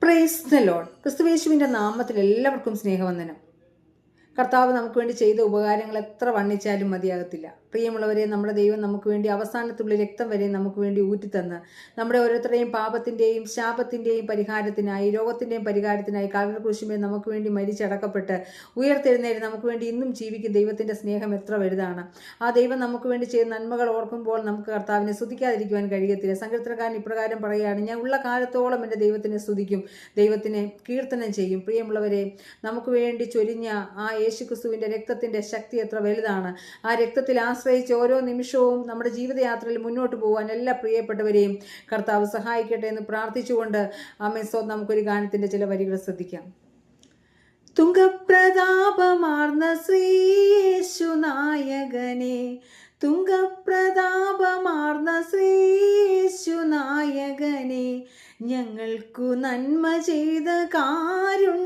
Praise the Lord. ക്രിസ്തുയേശുവിൻ്റെ നാമത്തിൽ എല്ലാവർക്കും സ്നേഹവന്ദനം. കർത്താവ് നമുക്ക് വേണ്ടി ചെയ്ത ഉപകാരങ്ങൾ എത്ര വർണ്ണിച്ചാലും മതിയാകത്തില്ല. പ്രിയമുള്ളവരെ, നമ്മുടെ ദൈവം നമുക്ക് വേണ്ടി അവസാനത്തുള്ള രക്തം വരെ നമുക്ക് വേണ്ടി ഊറ്റിത്തന്ന് നമ്മുടെ ഓരോരുത്തരുടെയും പാപത്തിൻ്റെയും ശാപത്തിൻ്റെയും പരിഹാരത്തിനായി, രോഗത്തിൻ്റെയും പരിഹാരത്തിനായി കാൽവരി ക്രൂശിന്മേൽ നമുക്ക് വേണ്ടി മരിച്ചടക്കപ്പെട്ട് ഉയർത്തെഴുന്നേറ്റ് നമുക്ക് വേണ്ടി ഇന്നും ജീവിക്കും. ദൈവത്തിൻ്റെ സ്നേഹം എത്ര വലുതാണ്! ആ ദൈവം നമുക്ക് വേണ്ടി ചെയ്ത നന്മകൾ ഓർക്കുമ്പോൾ നമുക്ക് കർത്താവിനെ സ്തുതിക്കാതിരിക്കുവാൻ കഴിയത്തില്ല. സങ്കീർത്തനക്കാരൻ ഇപ്രകാരം പറയുകയാണ്: ഞാൻ ഉള്ള കാലത്തോളം എൻ്റെ ദൈവത്തിനെ സ്തുതിക്കും, ദൈവത്തിനെ കീർത്തനം ചെയ്യും. പ്രിയമുള്ളവരെ, നമുക്ക് വേണ്ടി ചൊരിഞ്ഞ ആ യേശുക്രിസ്തുവിൻ്റെ രക്തത്തിൻ്റെ ശക്തി എത്ര വലുതാണ്! ആ രക്തത്തിൽ ആശ്രയിച്ച് ഓരോ നിമിഷവും നമ്മുടെ ജീവിതയാത്രയിൽ മുന്നോട്ട് പോകാൻ എല്ലാ പ്രിയപ്പെട്ടവരെയും കർത്താവ് സഹായിക്കട്ടെ എന്ന് പ്രാർത്ഥിച്ചുകൊണ്ട് നമുക്കൊരു ഗാനത്തിൻ്റെ ചില വരികൾ ശ്രദ്ധിക്കാം. തുങ്കപ്രതാപമാർന്ന ശ്രീയേശുനായകനെ, തുങ്കപ്രതാപമാർന്ന ശ്രീയേശുനായകനെ, ഞങ്ങൾക്കു നന്മ ചെയ്ത കാരുണ്യവാരിധിയെ,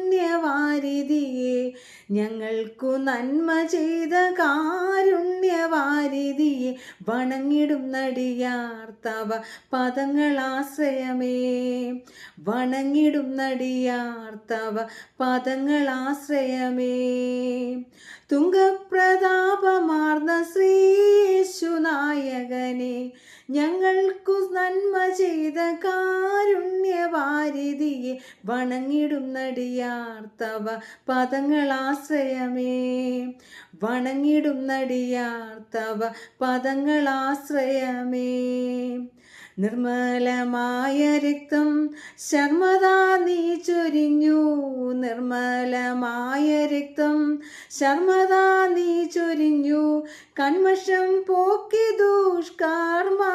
ഞങ്ങൾക്കു നന്മ ചെയ്ത കാരുണ്യവാരിധിയെ, വണങ്ങിടും നടിയാർ തവ പദങ്ങളാശ്രയമേ, വണങ്ങിടും നടിയാർ തവ പദങ്ങളാശ്രയമേ. തുങ്കപ്രതാപമാർന്ന ശ്രീയേശുനായകനെ, ഞങ്ങൾക്കു നന്മ ചെയ്ത കാരുണ്യവാരിധിയെ, വണങ്ങിടും നടിയാർ തവ പദങ്ങളാശ്രയമേ, വണങ്ങിടും നടിയാർ തവ പദങ്ങളാശ്രയമേ. നിർമ്മലമായ രക്തം ശർമ്മദാ നീ ചൊരിഞ്ഞു, നിർമ്മലമായ രക്തം ശർമ്മദാ നീ ചൊരിഞ്ഞു, കന്മഷം പോക്കി ദുഷ്കർമ്മഫലത്തിൽ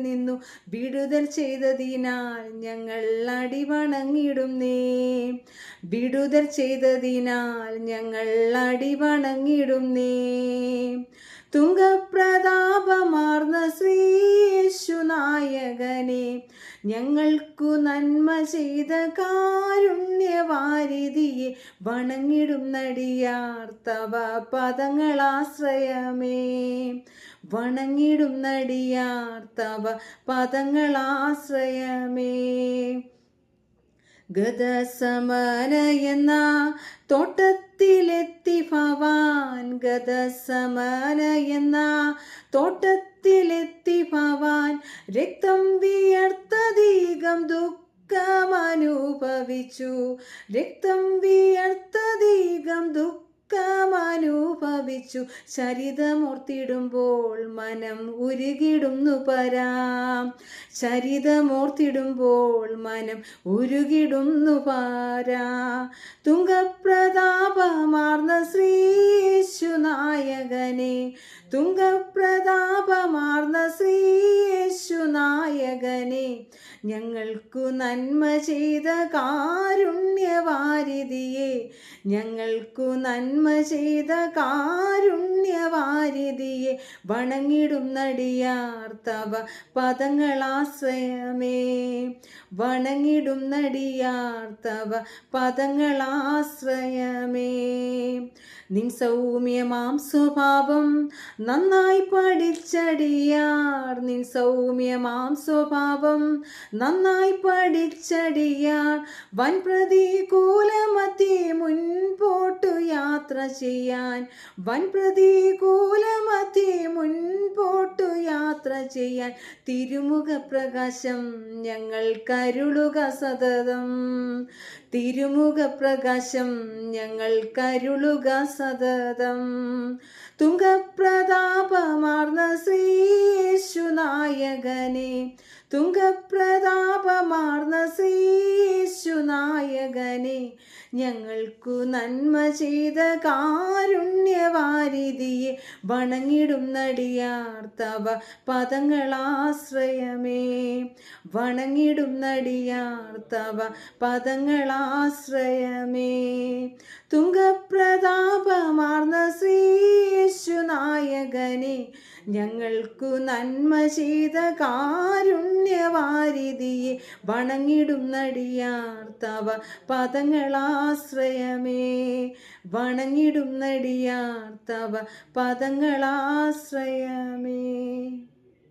നിന്നു വിടുതൽ ചെയ്തതിനാൽ ഞങ്ങൾ അടിവണങ്ങിടുന്നേ, വിടുതൽ ചെയ്തതിനാൽ ഞങ്ങൾ അടിവണങ്ങിടുന്നേ. തുങ്കപ്രതാപമാർന്ന ശ്രീയേശുനായകനെ, ഞങ്ങൾക്കു നന്മ ചെയ്ത കാരുണ്യവാരിധിയെ, വണങ്ങിടും നടിയാർ തവ പദങ്ങളാശ്രയമേ, വണങ്ങിടും നടിയാർ തവ പദങ്ങളാശ്രയമേ. ഗതസമന എന്ന തോട്ടത്തിലെത്തി ഭവാൻ, ഗതസമന എന്ന തോട്ടത്തിലെത്തി ഭവാൻ, രക്തം വിയർത്തധികം ദുഃഖമനുഭവിച്ചു, രക്തം വിയർത്തധികം ദുഃഖമനുഭവിച്ചു, ചരിതമോർത്തിടുമ്പോൾ മനം ഉരുകിടുന്നു പരാം, ചരിതമോർത്തിടുമ്പോൾ മനം ഉരുകിടുന്നു പാരാ. തുങ്കപ്രതാപമാർന്ന ശ്രീയേശുനായകനെ, തുങ്കപ്രതാപമാർന്ന ശ്രീയേശുനായകനെ, ഞങ്ങൾക്കു നന്മ ചെയ്ത കാരുണ്യവാരിധിയെ, ഞങ്ങൾക്കു നന്മ ചെയ്ത കാരുണ്യവാരിധിയെ, വണങ്ങിടും നടിയാർ തവ പദങ്ങളാശ്രയമേ, വണങ്ങിടും നടിയാർ തവ പദങ്ങളാശ്രയമേ. നിൻ സൗമ്യമാം സ്വഭാവം നന്നായി പഠിച്ചടിയാർ, നിൻ സൗമ്യമാം സ്വഭാവം നന്നായി പഠിച്ചടിയാർ, വൻ പ്രതികൂലമധ്യേ മുൻപോട്ടു യാത്ര ചെയ്യാൻ, വൻ പ്രതികൂലമധ്യേ മുൻപോട്ടു യാത്ര ചെയ്യാൻ, തിരുമുഖ പ്രകാശം ഞങ്ങൾ കരുളുക സതതം, തിരുമുഖ പ്രകാശം ഞങ്ങൾ കരുളുക സതതം. തുങ്കപ്രതാപമാർന്ന ശ്രീയേശുനായകനെ, തുങ്കപ്രതാപമാർന്ന ശ്രീയേശുനായകനെ, ഞങ്ങൾക്കു നന്മ ചെയ്ത കാരുണ്യവാരിധിയെ, വണങ്ങിടും നടിയാർ തവ പദങ്ങളാശ്രയമേ, വണങ്ങിടും നടിയാർ തവ പദങ്ങളാശ്രയമേ. തുങ്കപ്രതാപമാർന്ന ശ്രീയേശുനായകനെ, ഞങ്ങൾക്കു നന്മ ചെയ്ത കാരുണ്യവാരിധിയെ, വണങ്ങിടും നടിയാർ തവ പദങ്ങളാശ്രയമേ, വണങ്ങിടും നടിയാർ തവ പദങ്ങളാശ്രയമേ.